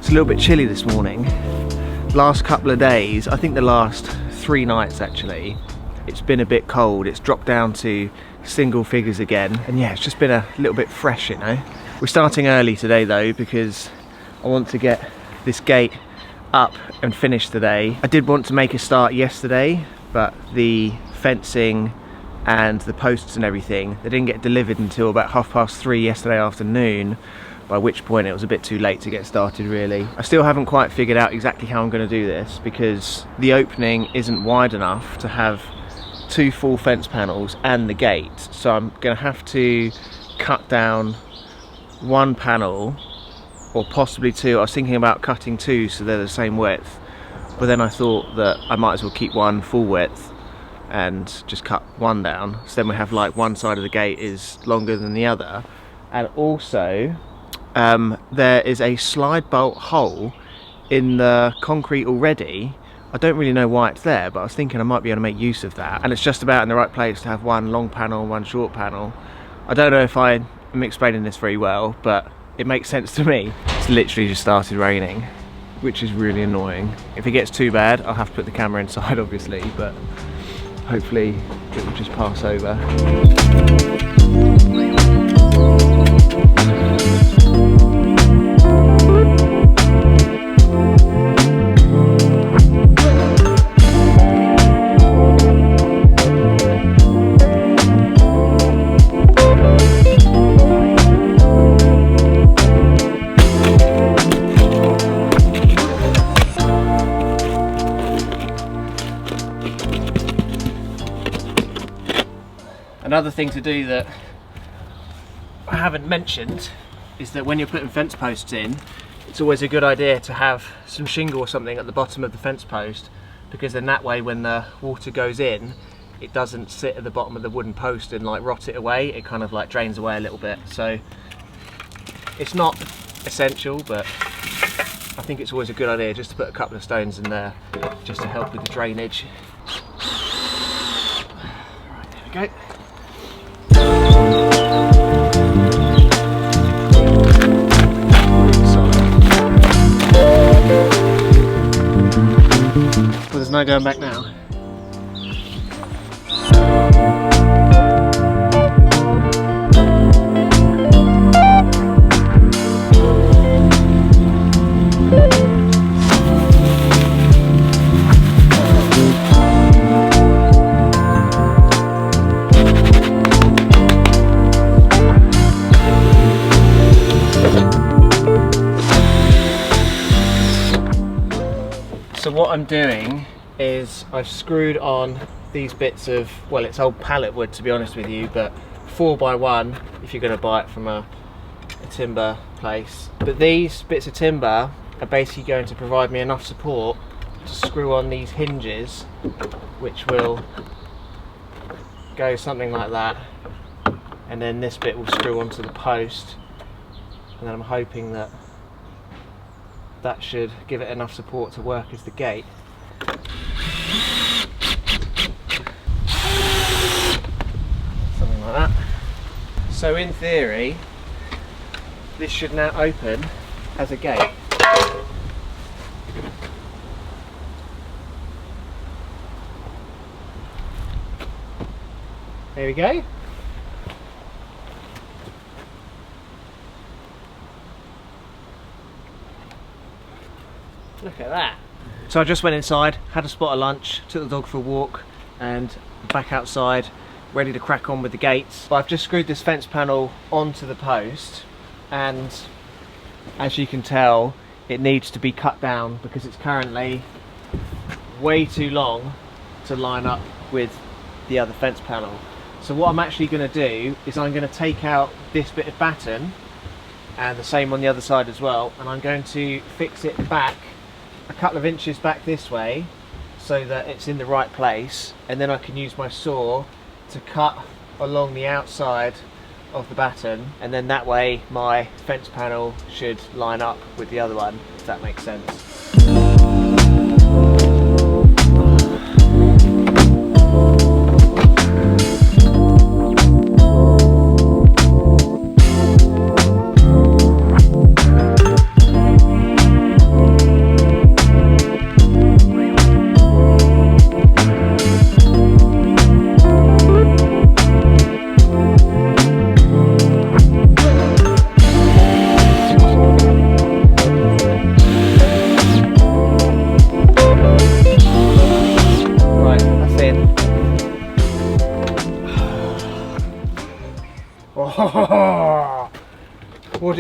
It's a little bit chilly this morning. Last couple of days, I think the last 3 nights actually, it's been a bit cold. It's dropped down to single figures again, and yeah, it's just been a little bit fresh, you know. We're starting early today though, because I want to get this gate up and finished today. I did want to make a start yesterday, but the fencing and the posts and everything, they didn't get delivered until about 3:30 yesterday afternoon, by which point it was a bit too late to get started really. I still haven't quite figured out exactly how I'm going to do this, because the opening isn't wide enough to have 2 full fence panels and the gate, so I'm going to have to cut down 1 panel or possibly 2. I was thinking about cutting 2 so they're the same width, but then I thought that I might as well keep 1 full width and just cut 1 down, so then we have like one side of the gate is longer than the other. And also there is a slide bolt hole in the concrete already. I don't really know why it's there, but I was thinking I might be able to make use of that, and it's just about in the right place to have 1 long panel and 1 short panel. I don't know if I am explaining this very well, but it makes sense to me. It's literally just started raining, which is really annoying. If it gets too bad, I'll have to put the camera inside obviously, but hopefully it will just pass over. Another thing to do that I haven't mentioned is that when you're putting fence posts in, it's always a good idea to have some shingle or something at the bottom of the fence post, because then that way when the water goes in, it doesn't sit at the bottom of the wooden post and like rot it away. It kind of like drains away a little bit. So it's not essential, but I think it's always a good idea just to put a couple of stones in there just to help with the drainage. Right, there we go. Well, there's no going back now. So what I'm doing is I've screwed on these bits of, well, it's old pallet wood to be honest with you, but 4x1 if you're going to buy it from a timber place. But these bits of timber are basically going to provide me enough support to screw on these hinges, which will go something like that, and then this bit will screw onto the post, and then I'm hoping that that should give it enough support to work as the gate. Something like that. So in theory, this should now open as a gate. There we go. Look at that. So I just went inside, had a spot of lunch, took the dog for a walk, and back outside, ready to crack on with the gates. But I've just screwed this fence panel onto the post, and as you can tell, it needs to be cut down because it's currently way too long to line up with the other fence panel. So what I'm actually going to do is I'm going to take out this bit of batten, and the same on the other side as well, and I'm going to fix it back a couple of inches back this way so that it's in the right place, and then I can use my saw to cut along the outside of the batten, and then that way my fence panel should line up with the other one, if that makes sense.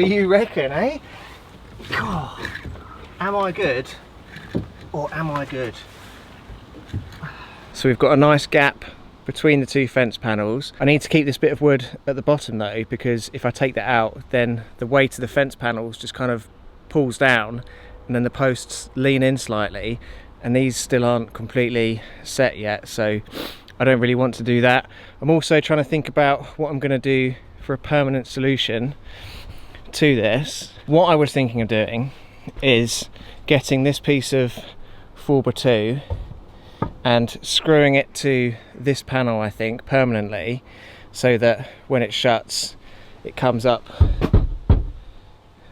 do you reckon, eh? God, am I good or am I good? So we've got a nice gap between the two fence panels. I need to keep this bit of wood at the bottom though, because if I take that out, then the weight of the fence panels just kind of pulls down and then the posts lean in slightly, and these still aren't completely set yet, so I don't really want to do that. I'm also trying to think about what I'm going to do for a permanent solution to this. What I was thinking of doing is getting this piece of 4x2 and screwing it to this panel, I think, permanently, so that when it shuts, it comes up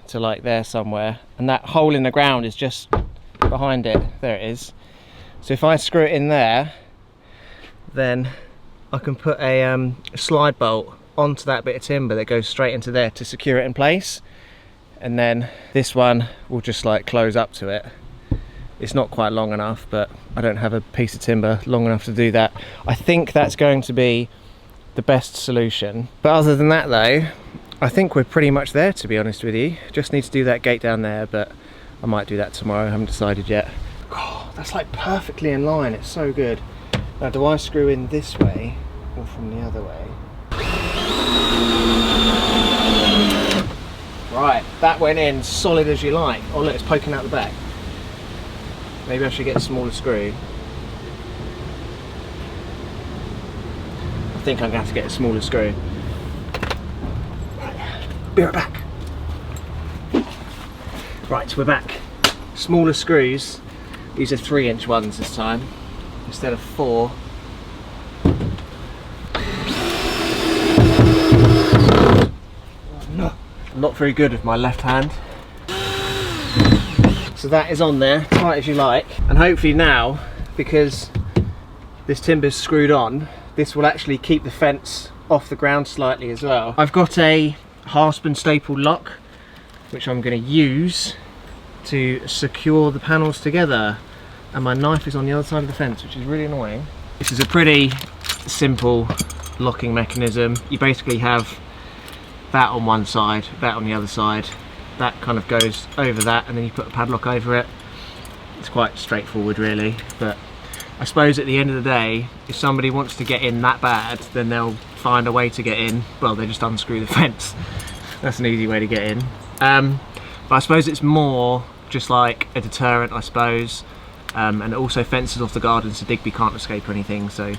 to like there somewhere, and that hole in the ground is just behind it. There it is. So if I screw it in there, then I can put a slide bolt onto that bit of timber that goes straight into there to secure it in place, and then this one will just like close up to it. It's not quite long enough, but I don't have a piece of timber long enough to do that. I think that's going to be the best solution. But other than that though, I think we're pretty much there, to be honest with you. Just need to do that gate down there, but I might do that tomorrow. I haven't decided yet. Oh, that's like perfectly in line. It's so good. Now, do I screw in this way or from the other way? Right, that went in solid as you like. Oh look, it's poking out the back. Maybe I should get a smaller screw. I think I'm going to have to get a smaller screw. Right, be right back. Right, we're back. Smaller screws. These are 3-inch ones this time, instead of 4. Oh, no. I'm not very good with my left hand. So that is on there, tight as you like. And hopefully now, because this timber's screwed on, this will actually keep the fence off the ground slightly as well. I've got a hasp and staple lock, which I'm going to use to secure the panels together. And my knife is on the other side of the fence, which is really annoying. This is a pretty simple locking mechanism. You basically have that on one side, that on the other side. That kind of goes over that, and then you put a padlock over it. It's quite straightforward really, but I suppose at the end of the day, if somebody wants to get in that bad, then they'll find a way to get in. Well, they just unscrew the fence. That's an easy way to get in. But I suppose it's more just like a deterrent, I suppose. And it also fences off the garden so Digby can't escape or anything, so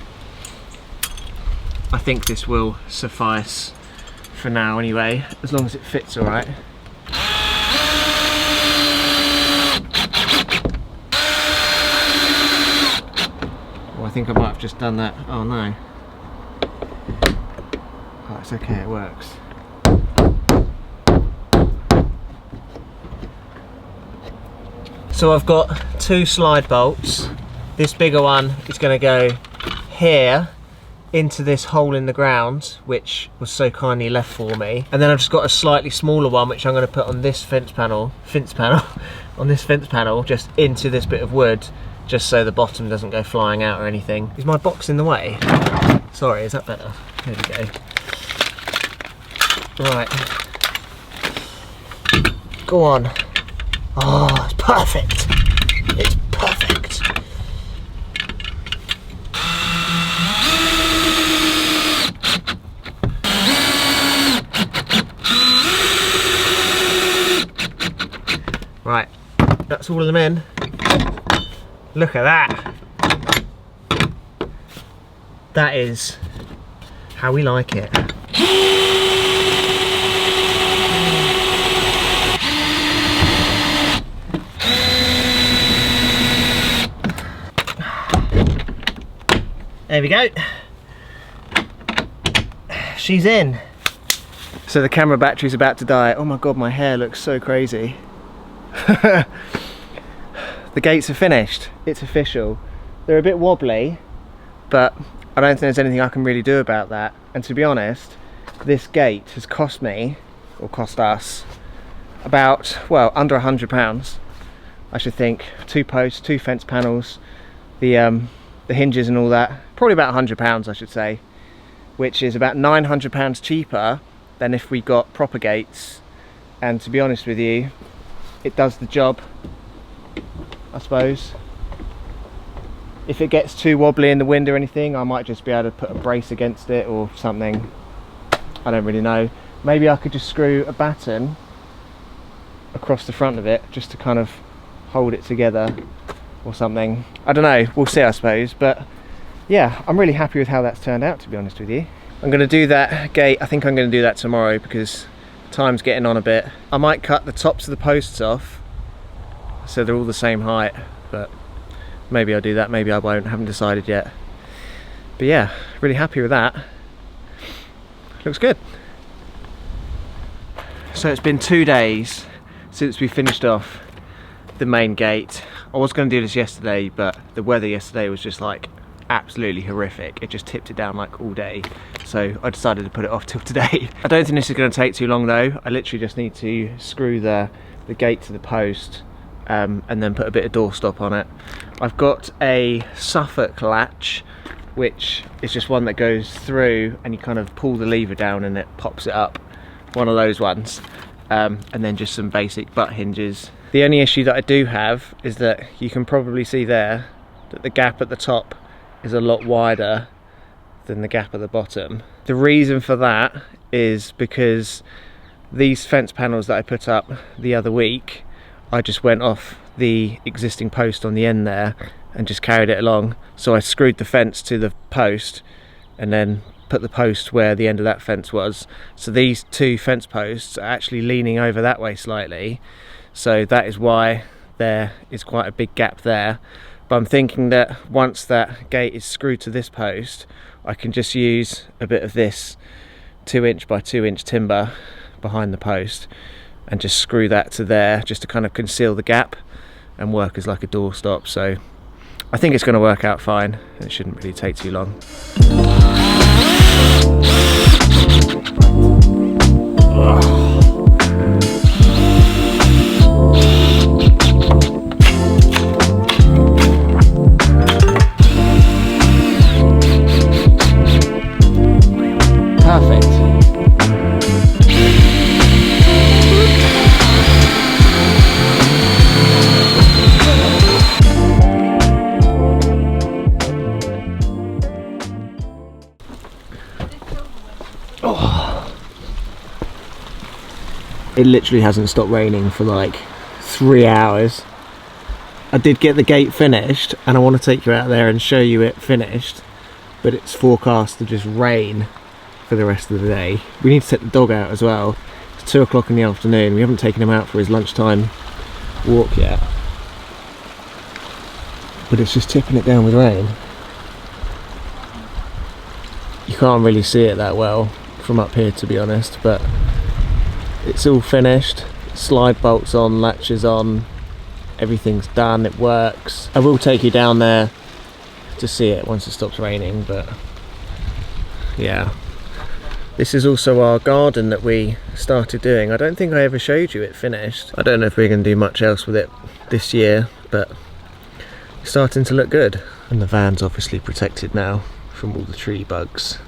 I think this will suffice for now anyway, as long as it fits alright. I think I might have just done that. Oh no. Oh, it's okay, it works. So I've got 2 slide bolts. This bigger one is going to go here into this hole in the ground, which was so kindly left for me. And then I've just got a slightly smaller one, which I'm going to put on this fence panel, on this fence panel, just into this bit of wood, just so the bottom doesn't go flying out or anything. Is my box in the way? Sorry, is that better? There we go. Right. Go on. Oh, it's perfect. It's perfect. Right, that's all of them in. Look at that. That is how we like it. There we go. She's in. So the camera battery's about to die. Oh my god, my hair looks so crazy. The gates are finished. It's official. They're a bit wobbly, but I don't think there's anything I can really do about that. And to be honest, this gate has cost me, or cost us, about, well, under £100, I should think. 2 posts, 2 fence panels, the hinges and all that. Probably about £100, I should say, which is about £900 cheaper than if we got proper gates and to be honest with you, it does the job, I suppose. If it gets too wobbly in the wind or anything, I might just be able to put a brace against it or something. I don't really know. Maybe I could just screw a batten across the front of it just to kind of hold it together or something. I don't know, we'll see I suppose. But yeah, I'm really happy with how that's turned out, to be honest with you. I'm going to do that gate, I think I'm going to do that tomorrow because time's getting on a bit. I might cut the tops of the posts off so they're all the same height, but maybe I'll do that, maybe I won't, haven't decided yet. But yeah, really happy with that. Looks good. So it's been 2 days since we finished off the main gate. I was going to do this yesterday, but the weather yesterday was just like absolutely horrific. It just tipped it down like all day. So I decided to put it off till today. I don't think this is going to take too long though. I literally just need to screw the gate to the post and then put a bit of doorstop on it. I've got a Suffolk latch, which is just one that goes through and you kind of pull the lever down and it pops it up. One of those ones. And then just some basic butt hinges. The only issue that I do have is that you can probably see there that the gap at the top is a lot wider than the gap at the bottom. The reason for that is because these fence panels that I put up the other week, I just went off the existing post on the end there and just carried it along. So I screwed the fence to the post and then put the post where the end of that fence was. So these two fence posts are actually leaning over that way slightly. So that is why there is quite a big gap there. But I'm thinking that once that gate is screwed to this post, I can just use a bit of this 2" by 2" timber behind the post and just screw that to there just to kind of conceal the gap and work as like a doorstop. So I think it's going to work out fine. It shouldn't really take too long. Perfect. It literally hasn't stopped raining for like 3 hours. I did get the gate finished and I want to take you out there and show you it finished, but it's forecast to just rain for the rest of the day. We need to take the dog out as well. It's 2 o'clock in the afternoon. We haven't taken him out for his lunchtime walk yet, but it's just tipping it down with rain. You can't really see it that well from up here, to be honest, but it's all finished. Slide bolts on, latches on, everything's done, it works. I will take you down there to see it once it stops raining, but yeah. This is also our garden that we started doing. I don't think I ever showed you it finished. I don't know if we're going to do much else with it this year, but it's starting to look good. And the van's obviously protected now from all the tree bugs.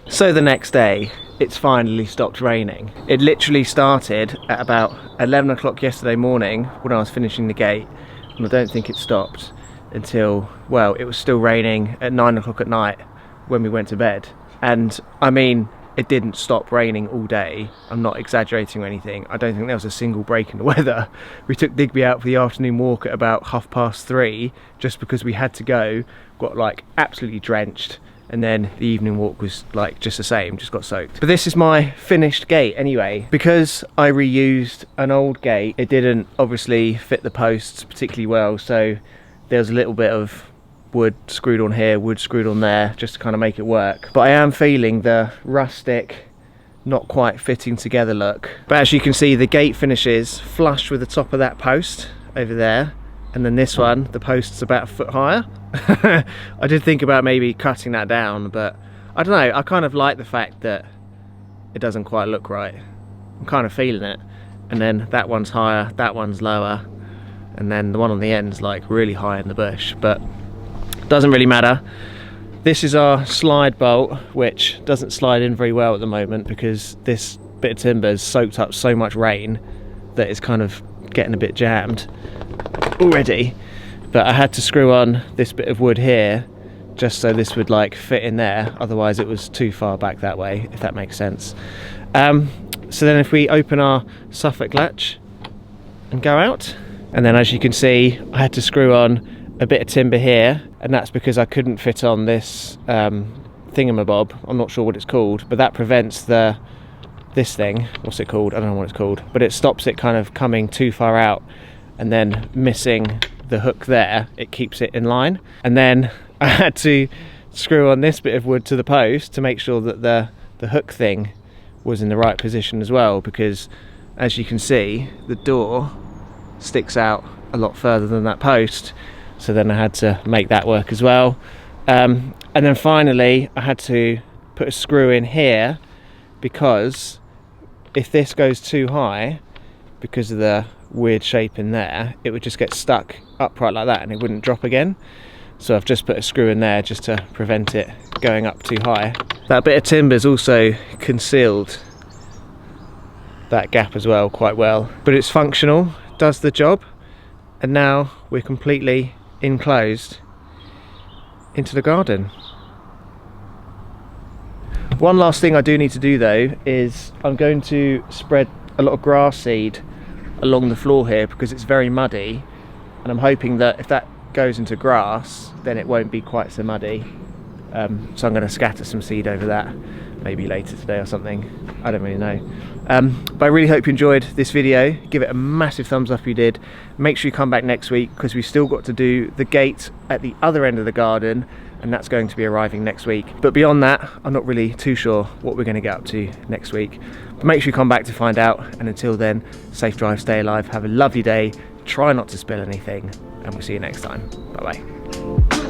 So the next day, it's finally stopped raining. It literally started at about 11 o'clock yesterday morning when I was finishing the gate, and I don't think it stopped until, well, it was still raining at 9 o'clock at night when we went to bed. And I mean, it didn't stop raining all day. I'm not exaggerating or anything. I don't think there was a single break in the weather. We took Digby out for the afternoon walk at about 3:30 just because we had to go, got like absolutely drenched. And then the evening walk was like just the same, just got soaked. But this is my finished gate anyway. Because I reused an old gate, it didn't obviously fit the posts particularly well, so there's a little bit of wood screwed on here, wood screwed on there, just to kind of make it work. But I am feeling the rustic, not quite fitting together look. But as you can see, the gate finishes flush with the top of that post over there. And then this one, the post's about 1 foot higher. I did think about maybe cutting that down, but I don't know, I kind of like the fact that it doesn't quite look right. I'm kind of feeling it. And then that one's higher, that one's lower, and then the one on the end's like really high in the bush, but doesn't really matter. This is our slide bolt, which doesn't slide in very well at the moment because this bit of timber has soaked up so much rain that it's kind of getting a bit jammed already. But I had to screw on this bit of wood here just so this would like fit in there, otherwise it was too far back that way, if that makes sense. So then if we open our Suffolk latch and go out, and then as you can see I had to screw on a bit of timber here, and that's because I couldn't fit on this thingamabob. I'm not sure what it's called, but that prevents this thing, what's it called? I don't know what it's called, but it stops it kind of coming too far out and then missing the hook there. It keeps it in line. And then I had to screw on this bit of wood to the post to make sure that the hook thing was in the right position as well, because as you can see the door sticks out a lot further than that post, so then I had to make that work as well. And then finally I had to put a screw in here, because if this goes too high, because of the weird shape in there, it would just get stuck upright like that and it wouldn't drop again. So I've just put a screw in there just to prevent it going up too high. That bit of timber's also concealed that gap as well quite well, but it's functional, does the job, and now we're completely enclosed into the garden. One last thing I do need to do though is I'm going to spread a lot of grass seed along the floor here because it's very muddy, and I'm hoping that if that goes into grass then it won't be quite so muddy. So I'm going to scatter some seed over that maybe later today or something, I don't really know. But I really hope you enjoyed this video. Give it a massive thumbs up if you did. Make sure you come back next week because we've still got to do the gate at the other end of the garden, and that's going to be arriving next week. But beyond that, I'm not really too sure what we're going to get up to next week. But make sure you come back to find out, and until then, safe drive, stay alive, have a lovely day, try not to spill anything, and we'll see you next time. Bye bye.